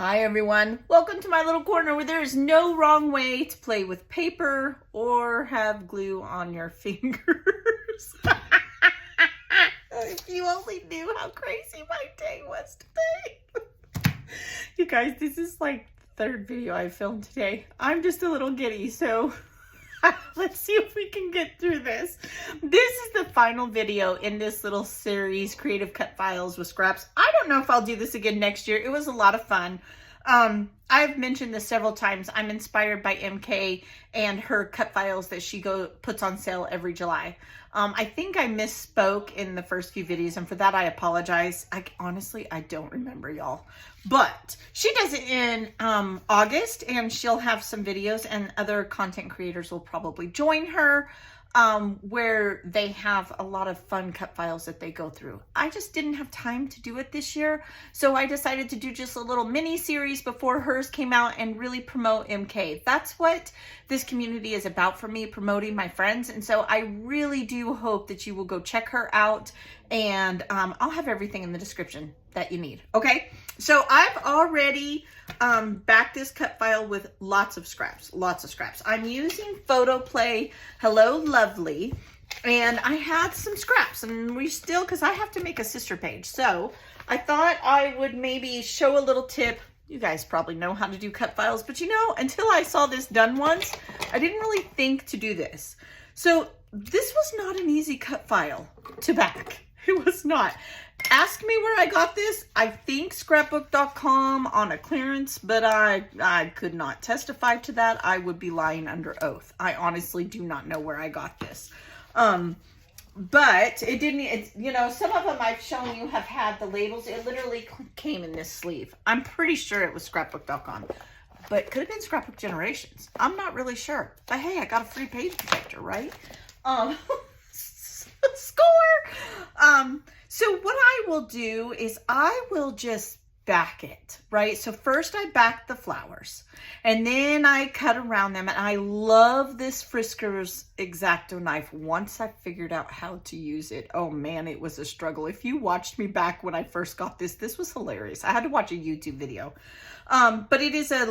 Hi everyone, welcome to my little corner where there is no wrong way to play with paper or have glue on your fingers. If you only knew how crazy my day was today. You guys, this is like the third video I filmed today. I'm just a little giddy, so let's see if we can get through this. This is the final video in this little series, Creative Cut Files with Scraps. I don't know if I'll do this again next year. It was a lot of fun. I've mentioned this several times. I'm inspired by MK and her cut files that she puts on sale every July. I think I misspoke in the first few videos, and for that I apologize. Honestly, I don't remember, y'all. But she does it in August, and she'll have some videos, and other content creators will probably join her, where they have a lot of fun cut files that they go through. I just didn't have time to do it this year, so I decided to do just a little mini series before hers came out and really promote MK. That's what this community is about for me, promoting my friends. And so I really do hope that you will go check her out, and I'll have everything in the description that you need. Okay, so I've already backed this cut file with lots of scraps. I'm using Photo Play Hello Lovely, and I had some scraps, and because I have to make a sister page, so I thought I would maybe show a little tip. You guys probably know how to do cut files, but you know, until I saw this done once, I didn't really think to do this. So this was not an easy cut file to back. It was not. Ask me where I got this. I think scrapbook.com on a clearance, but I could not testify to that. I would be lying under oath. I honestly do not know where I got this. But it didn't, you know, some of them I've shown you have had the labels. It literally came in this sleeve. I'm pretty sure it was scrapbook.com, but could have been Scrapbook Generations. I'm not really sure. But hey, I got a free page protector, right? Score! So what I will do is I will just back it, right? So first I back the flowers, and then I cut around them, and I love this Frisker's X-Acto knife. Once I figured out how to use it, oh man, it was a struggle. If you watched me back when I first got this was hilarious. I had to watch a YouTube video. But it is a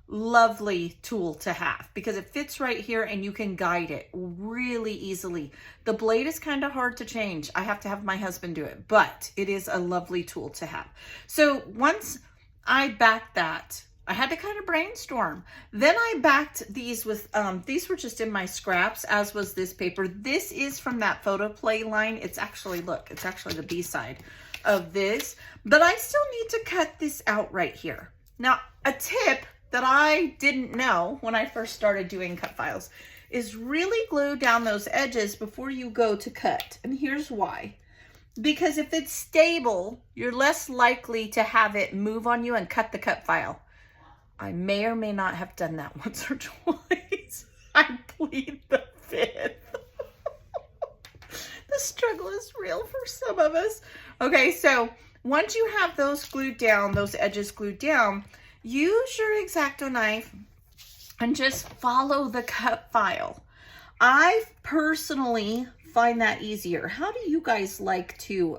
lovely tool to have because it fits right here and you can guide it really easily. The blade is kind of hard to change. I have to have my husband do it, but it is a lovely tool to have. So once I backed that, I had to kind of brainstorm. Then I backed these with, these were just in my scraps, as was this paper. This is from that Photo Play line. It's actually, look, it's actually the B-side of this, but I still need to cut this out right here. Now, a tip that I didn't know when I first started doing cut files is really glue down those edges before you go to cut. And here's why. Because if it's stable, you're less likely to have it move on you and cut the cut file. I may or may not have done that once or twice. I plead the fifth. The struggle is real for some of us. Okay, so once you have those glued down, those edges glued down, use your X-Acto knife and just follow the cut file. I personally find that easier. How do you guys like to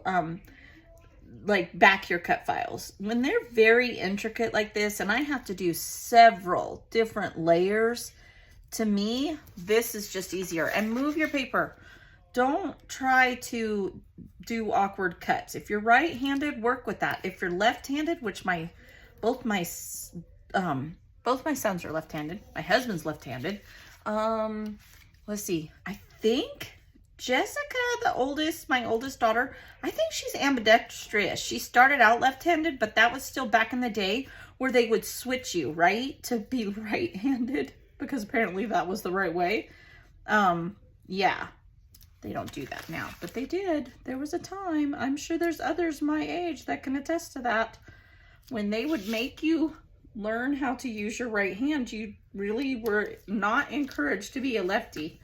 back your cut files? When they're very intricate like this and I have to do several different layers, to me, this is just easier. And move your paper. Don't try to do awkward cuts. If you're right-handed, work with that. If you're left-handed, which both my sons are left-handed. My husband's left-handed. Let's see. I think Jessica, my oldest daughter, I think she's ambidextrous. She started out left-handed, but that was still back in the day where they would switch you, right, to be right-handed, because apparently that was the right way. Yeah, they don't do that now, but they did. There was a time, I'm sure there's others my age that can attest to that, when they would make you learn how to use your right hand, you really were not encouraged to be a lefty.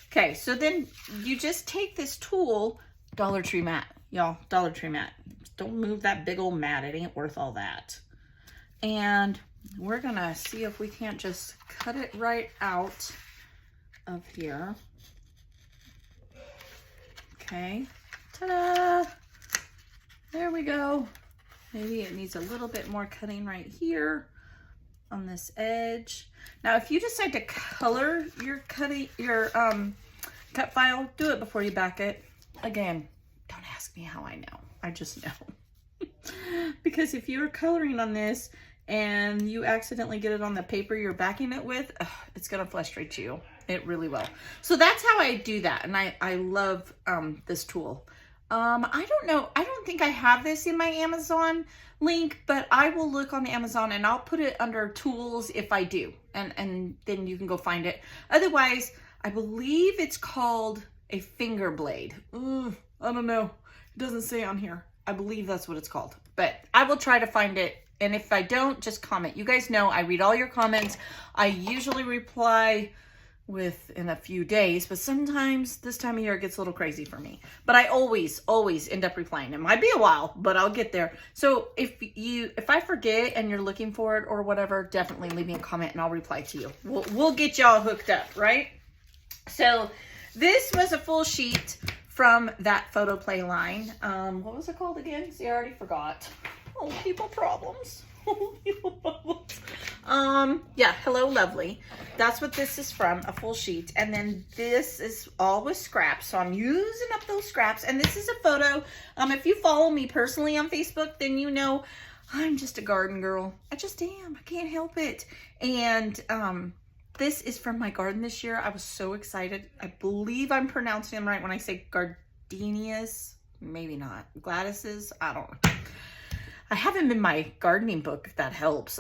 Okay, so then you just take this tool, Dollar Tree mat, y'all, Dollar Tree mat. Don't move that big old mat, it ain't worth all that. And we're gonna see if we can't just cut it right out of here. Okay, ta-da! There we go. Maybe it needs a little bit more cutting right here on this edge. Now, if you decide to color your cut file, do it before you back it. Again, don't ask me how I know. I just know. Because if you're coloring on this and you accidentally get it on the paper you're backing it with, it's gonna frustrate you. It really will. So that's how I do that, and I love this tool. I don't know, I don't think I have this in my Amazon link, but I will look on Amazon and I'll put it under tools if I do, and then you can go find it. Otherwise, I believe it's called a finger blade. I don't know, it doesn't say on here. I believe that's what it's called, but I will try to find it. And if I don't, just comment. You guys know I read all your comments. I usually reply within a few days, but sometimes this time of year it gets a little crazy for me. But I always end up replying. It might be a while, but I'll get there. So if I forget and you're looking for it or whatever, definitely leave me a comment and I'll reply to you. We'll get y'all hooked up, right? So this was a full sheet from that photo play line. What was it called again? See, I already forgot. Oh, people problems. Oh, people problems. Yeah, Hello Lovely. That's what this is from, a full sheet. And then this is all with scraps. So I'm using up those scraps. And this is a photo. If you follow me personally on Facebook, then you know I'm just a garden girl. I just am. I can't help it. And this is from my garden this year. I was so excited. I believe I'm pronouncing them right when I say gardenias. Maybe not. Gladys's. I don't know. I have them in my gardening book, if that helps.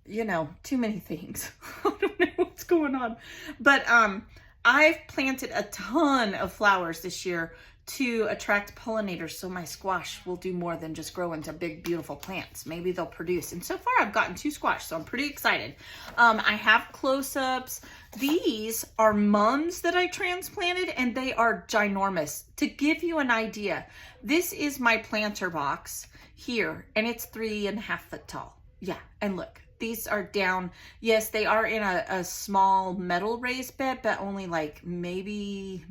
You know, too many things. I don't know what's going on. But I've planted a ton of flowers this year to attract pollinators, so my squash will do more than just grow into big, beautiful plants. Maybe they'll produce. And so far, I've gotten 2 squash, so I'm pretty excited. I have close-ups. These are mums that I transplanted, and they are ginormous. To give you an idea, this is my planter box here, and it's 3.5 foot tall. Yeah, and look, these are down. Yes, they are in a small metal raised bed, but only like maybe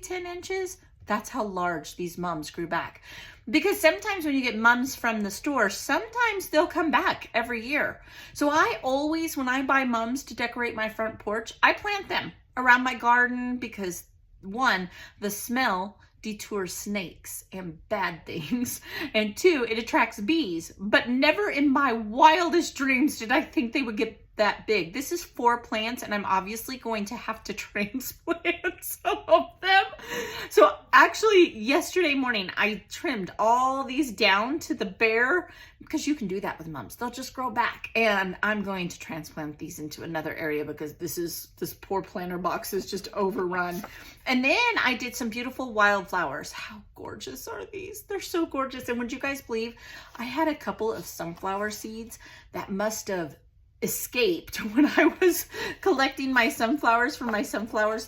10 inches. That's how large these mums grew back. Because sometimes when you get mums from the store, sometimes they'll come back every year. So I always, when I buy mums to decorate my front porch, I plant them around my garden because, one, the smell detours snakes and bad things, and 2, it attracts bees. But never in my wildest dreams did I think they would get that big. This is 4 plants, and I'm obviously going to have to transplant some of them. So actually yesterday morning I trimmed all these down to the bare, because you can do that with mums. They'll just grow back, and I'm going to transplant these into another area because this poor planter box is just overrun. And then I did some beautiful wildflowers. How gorgeous are these? They're so gorgeous. And would you guys believe I had a couple of sunflower seeds that must have escaped when I was collecting my sunflowers from my sunflower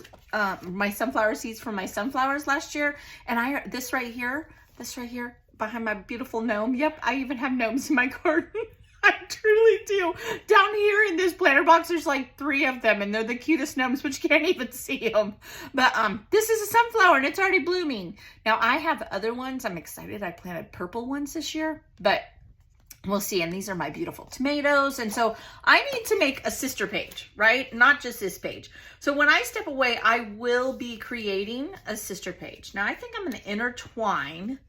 seeds from my sunflowers last year. And this right here behind my beautiful gnome. Yep, I even have gnomes in my garden. I truly do. Down here in this planter box, there's like 3 of them, and they're the cutest gnomes, but you can't even see them. But this is a sunflower, and it's already blooming. Now, I have other ones. I'm excited. I planted purple ones this year, but we'll see. And these are my beautiful tomatoes. And so I need to make a sister page, right? Not just this page. So when I step away, I will be creating a sister page. Now, I think I'm going to intertwine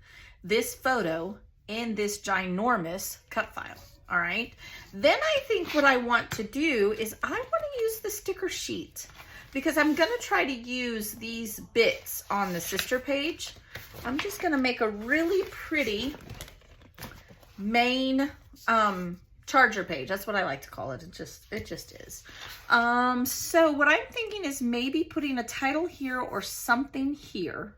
this photo in this ginormous cut file. All right. Then I think what I want to do is I want to use the sticker sheet, because I'm going to try to use these bits on the sister page. I'm just going to make a really pretty main charger page. That's what I like to call it. It just is. So what I'm thinking is maybe putting a title here or something here.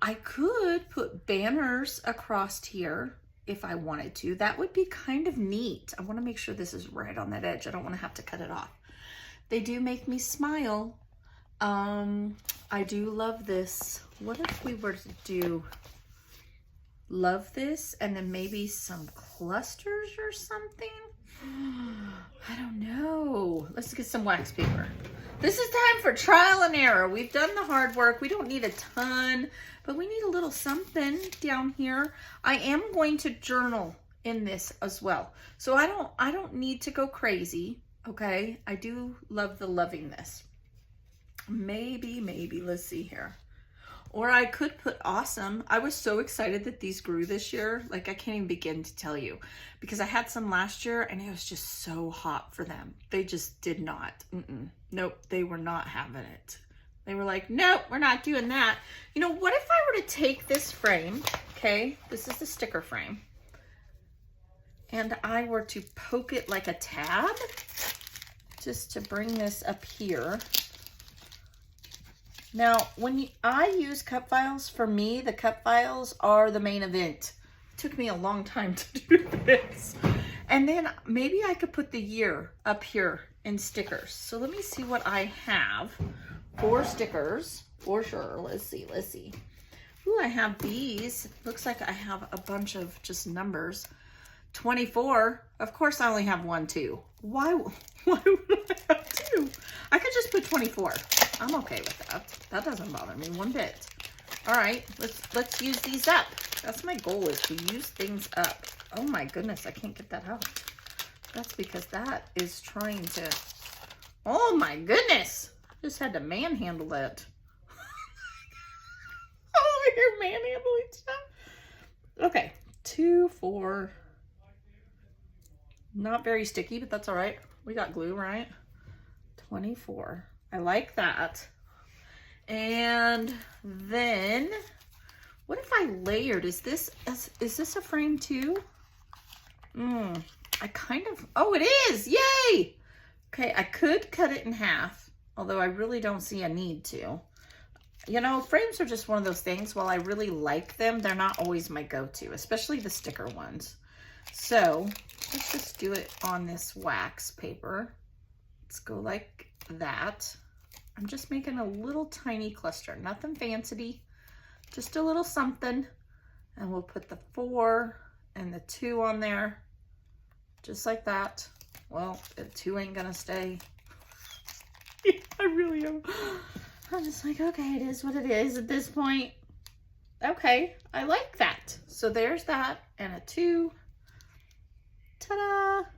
I could put banners across here if I wanted to. That would be kind of neat. I want to make sure this is right on that edge. I don't want to have to cut it off. They do make me smile. I do love this. What if we were to do love this and then maybe some clusters or something? I don't know. Let's get some wax paper. This is time for trial and error. We've done the hard work. We don't need a ton, but we need a little something down here. I am going to journal in this as well. So I don't need to go crazy, okay? I do love the lovingness. Maybe, let's see here. Or I could put awesome. I was so excited that these grew this year. Like, I can't even begin to tell you, because I had some last year and it was just so hot for them. They just did not. Nope, they were not having it. They were like, nope, we're not doing that. You know, what if I were to take this frame, okay? This is the sticker frame. And I were to poke it like a tab, just to bring this up here. Now, when I use Cutfiles, for me, the Cutfiles are the main event. It took me a long time to do this. And then maybe I could put the year up here in stickers. So let me see what I have for stickers for sure. Let's see. Ooh, I have these. Looks like I have a bunch of just numbers. 24. Of course, I only have 1, 2. Why would I have 2? I could just put 24. I'm okay with that. That doesn't bother me one bit. All right, let's use these up. That's my goal, is to use things up. Oh my goodness, I can't get that out. That's because that is trying to, oh my goodness. Just had to manhandle that. Over here manhandling stuff. Okay, 2, 4. Not very sticky, but that's all right. We got glue, right? 24. I like that. And then, what if I layered? Is this a frame too? I kind of, oh, it is, yay! Okay, I could cut it in half, although I really don't see a need to. You know, frames are just one of those things. While I really like them, they're not always my go-to, especially the sticker ones. So let's just do it on this wax paper. Let's go like that. I'm just making a little tiny cluster, nothing fancy, just a little something. And we'll put the 4 and the 2 on there, just like that. Well, the 2 ain't gonna stay. I really am. I'm just like, okay, it is what it is at this point. Okay, I like that. So there's that, and a 2. Ta-da!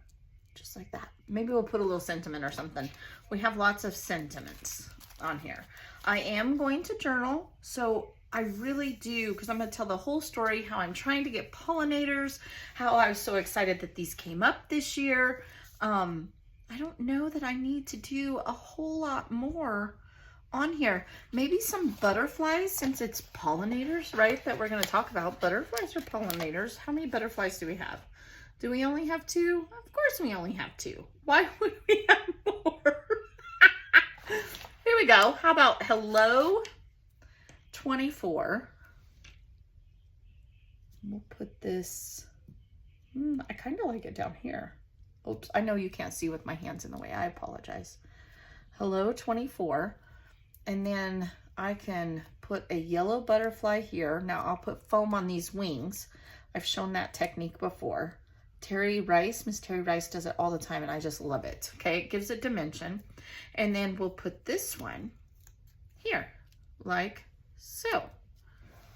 Just like that. Maybe we'll put a little sentiment or something. We have lots of sentiments on here. I am going to journal, so I really do, because I'm going to tell the whole story, how I'm trying to get pollinators, how I was so excited that these came up this year. I don't know that I need to do a whole lot more on here. Maybe some butterflies, since it's pollinators, right, that we're going to talk about. Butterflies are pollinators. How many butterflies do we have? Do we only have 2? Of course we only have 2. Why would we have more? Here we go. How about hello 24? We'll put this, I kind of like it down here. Oops, I know you can't see with my hands in the way. I apologize. Hello 24. And then I can put a yellow butterfly here. Now I'll put foam on these wings. I've shown that technique before. Terry Rice, Miss Terry Rice does it all the time, and I just love it. Okay, it gives it dimension. And then we'll put this one here, like so.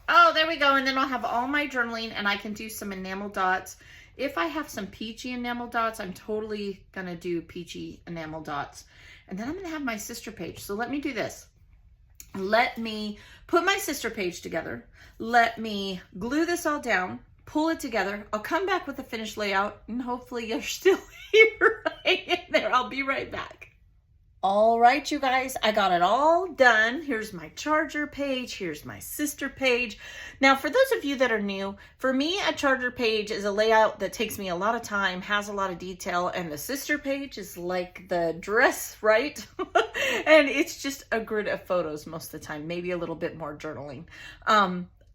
Oh, there we go. And then I'll have all my journaling, and I can do some enamel dots. If I have some peachy enamel dots, I'm totally gonna do peachy enamel dots. And then I'm gonna have my sister page. So let me do this. Let me put my sister page together. Let me glue this all down, pull it together. I'll come back with a finished layout, and hopefully you're still here. Hang in there. I'll be right back. All right, you guys, I got it all done. Here's my charger page. Here's my sister page. Now, for those of you that are new, for me, a charger page is a layout that takes me a lot of time, has a lot of detail, and the sister page is like the dress, right? And it's just a grid of photos most of the time, maybe a little bit more journaling.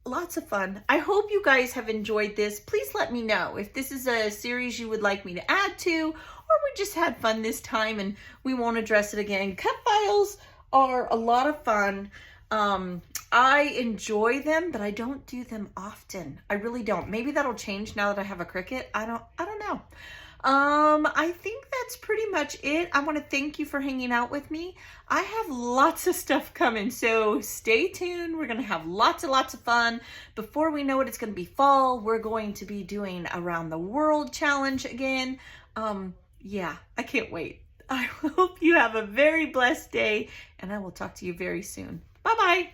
Lots of fun. I hope you guys have enjoyed this. Please let me know if this is a series you would like me to add to, or we just had fun this time and we won't address it again. Cutfiles are a lot of fun. I enjoy them, but I don't do them often. I really don't. Maybe that'll change now that I have a Cricut. I don't know. I think that's pretty much it. I want to thank you for hanging out with me. I have lots of stuff coming, so stay tuned. We're going to have lots and lots of fun. Before we know it, it's going to be fall. We're going to be doing Around the World Challenge again. Yeah, I can't wait. I hope you have a very blessed day, and I will talk to you very soon. Bye-bye.